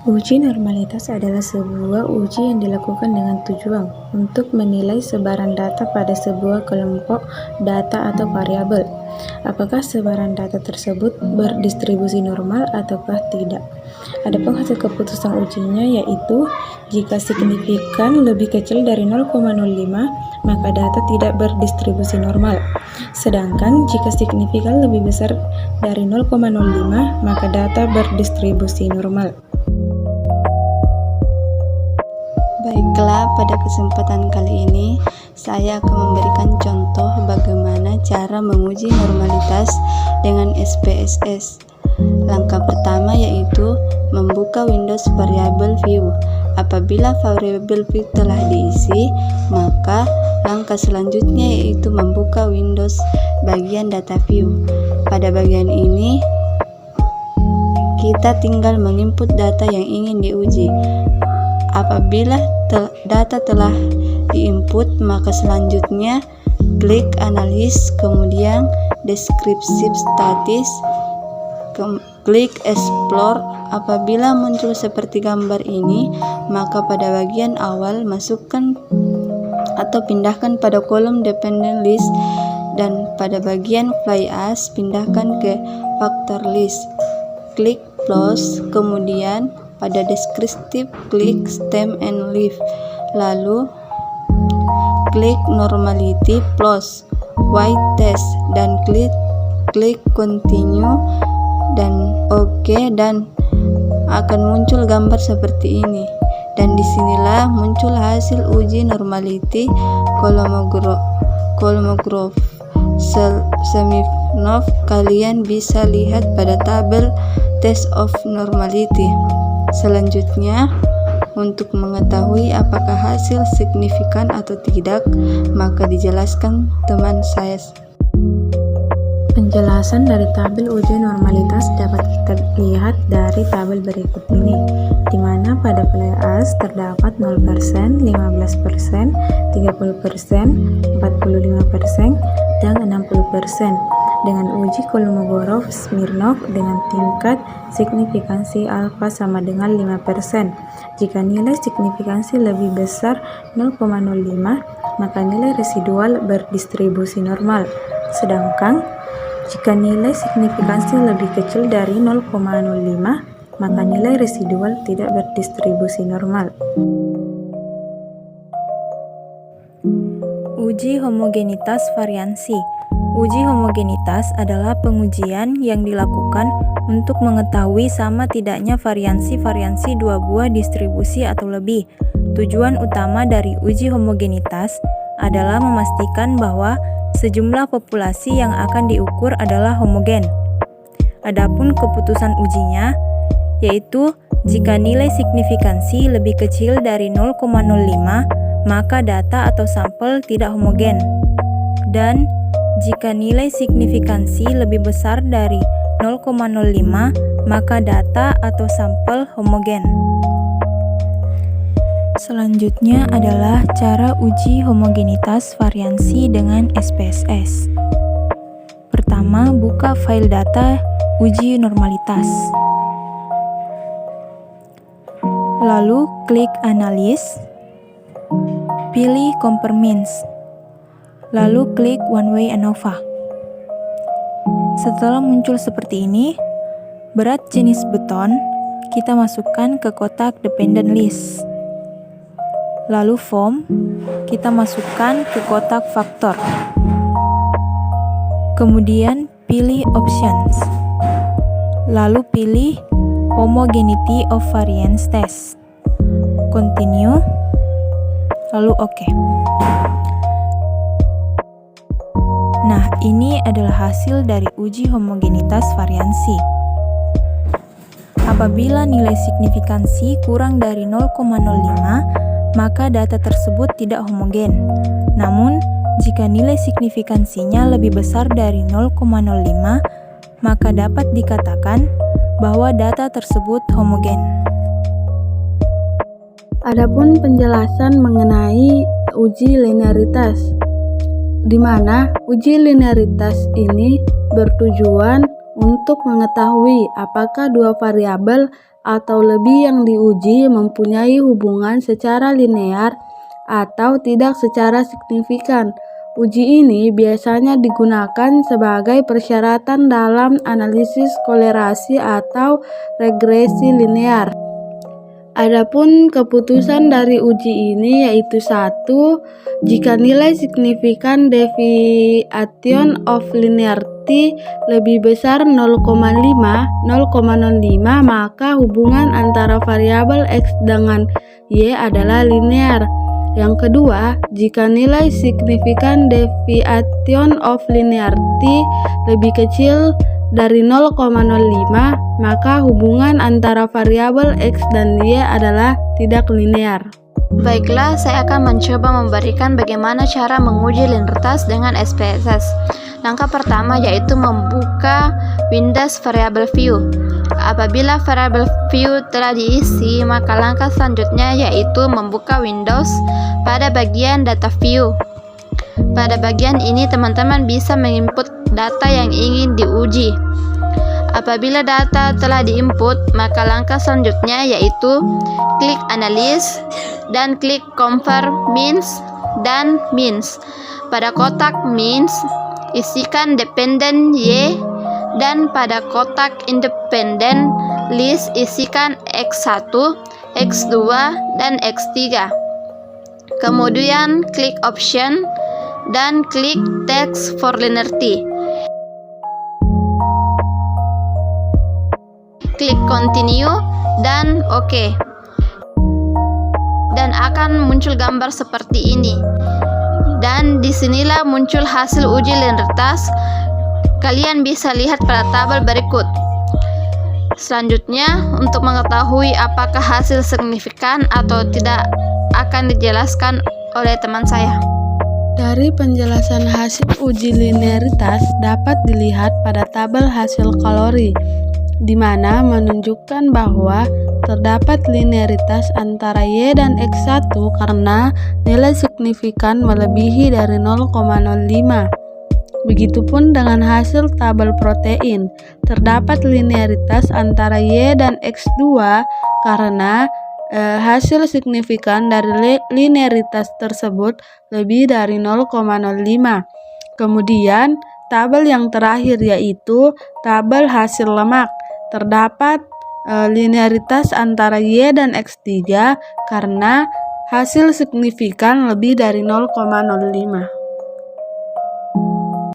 Uji normalitas adalah sebuah uji yang dilakukan dengan tujuan untuk menilai sebaran data pada sebuah kelompok data atau variabel. Apakah sebaran data tersebut berdistribusi normal ataukah tidak? Adapun hasil keputusan ujinya yaitu jika signifikan lebih kecil dari 0,05 maka data tidak berdistribusi normal. Sedangkan jika signifikan lebih besar dari 0,05 maka data berdistribusi normal. Baiklah, pada kesempatan kali ini saya akan memberikan contoh bagaimana cara menguji normalitas dengan SPSS. Langkah pertama yaitu membuka Windows Variable View. Apabila variabel view telah diisi, maka langkah selanjutnya yaitu membuka Windows bagian data view. Pada bagian ini kita tinggal menginput data yang ingin diuji. Apabila data telah diinput, maka selanjutnya klik analis, kemudian descriptive status, klik explore. Apabila muncul seperti gambar ini, maka pada bagian awal masukkan atau pindahkan pada kolom dependent list, dan pada bagian fly as pindahkan ke factor list. Klik close, kemudian pada descriptive klik stem and leaf, lalu klik normality plus white test dan klik continue dan OK, dan akan muncul gambar seperti ini. Dan disinilah muncul hasil uji normality Kolmogorov Smirnov. Kalian bisa lihat pada tabel test of normality. Selanjutnya, untuk mengetahui apakah hasil signifikan atau tidak, maka dijelaskan teman saya. Penjelasan dari tabel uji normalitas dapat kita lihat dari tabel berikut ini, di mana pada fly as terdapat 0%, 15%, 30%, 45%, dan 60%. Dengan uji Kolmogorov-Smirnov dengan tingkat signifikansi alfa sama dengan 5%. Jika nilai signifikansi lebih besar 0,05, maka nilai residual berdistribusi normal. Sedangkan jika nilai signifikansi lebih kecil dari 0,05, maka nilai residual tidak berdistribusi normal. Uji homogenitas variansi. Uji homogenitas adalah pengujian yang dilakukan untuk mengetahui sama tidaknya variansi-variansi dua buah distribusi atau lebih. Tujuan utama dari uji homogenitas adalah memastikan bahwa sejumlah populasi yang akan diukur adalah homogen. Adapun keputusan ujinya yaitu jika nilai signifikansi lebih kecil dari 0,05 maka data atau sampel tidak homogen, dan jika nilai signifikansi lebih besar dari 0,05 maka data atau sampel homogen. Selanjutnya adalah cara uji homogenitas variansi dengan SPSS. Pertama, buka file data uji normalitas. Lalu klik analis, pilih compare means, lalu klik one way ANOVA. Setelah muncul seperti ini, berat jenis beton kita masukkan ke kotak dependent list. Lalu form kita masukkan ke kotak faktor. Kemudian pilih options. Lalu pilih homogeneity of variance test. Continue. Lalu OK. Nah, ini adalah hasil dari uji homogenitas variansi. Apabila nilai signifikansi kurang dari 0,05, maka data tersebut tidak homogen. Namun, jika nilai signifikansinya lebih besar dari 0,05, maka dapat dikatakan bahwa data tersebut homogen. Adapun penjelasan mengenai uji linearitas, di mana uji linearitas ini bertujuan untuk mengetahui apakah dua variabel atau lebih yang diuji mempunyai hubungan secara linear atau tidak secara signifikan. Uji ini biasanya digunakan sebagai persyaratan dalam analisis kolerasi atau regresi linear. Adapun keputusan dari uji ini yaitu 1. Jika nilai signifikan deviation of linearity lebih besar 0,05, maka hubungan antara variabel X dengan Y adalah linear. Yang kedua, jika nilai signifikan deviation of linearity lebih kecil dari 0,05, maka hubungan antara variabel X dan Y adalah tidak linear. Baiklah, saya akan mencoba memberikan bagaimana cara menguji linearitas dengan SPSS. Langkah pertama yaitu membuka Windows Variable View. Apabila variable view telah diisi, maka langkah selanjutnya yaitu membuka Windows pada bagian Data View. Pada bagian ini teman-teman bisa menginput data yang ingin diuji. Apabila data telah diinput, maka langkah selanjutnya yaitu klik Analysis dan klik Compare Means dan Means. Pada kotak Means, isikan dependent Y, dan pada kotak Independent List isikan X1, X2, dan X3. Kemudian klik Option dan klik Text for Linearity. Klik Continue dan OK. Dan akan muncul gambar seperti ini. Dan disinilah muncul hasil uji linearitas. Kalian bisa lihat pada tabel berikut. Selanjutnya, untuk mengetahui apakah hasil signifikan atau tidak akan dijelaskan oleh teman saya. Dari penjelasan hasil uji linearitas dapat dilihat pada tabel hasil kalori, di mana menunjukkan bahwa terdapat linearitas antara Y dan X1 karena nilai signifikan melebihi dari 0,05. Begitupun dengan hasil tabel protein, terdapat linearitas antara Y dan X2 karena hasil signifikan dari linearitas tersebut lebih dari 0,05. Kemudian, tabel yang terakhir yaitu tabel hasil lemak. Terdapat linearitas antara Y dan X3 karena hasil signifikan lebih dari 0,05.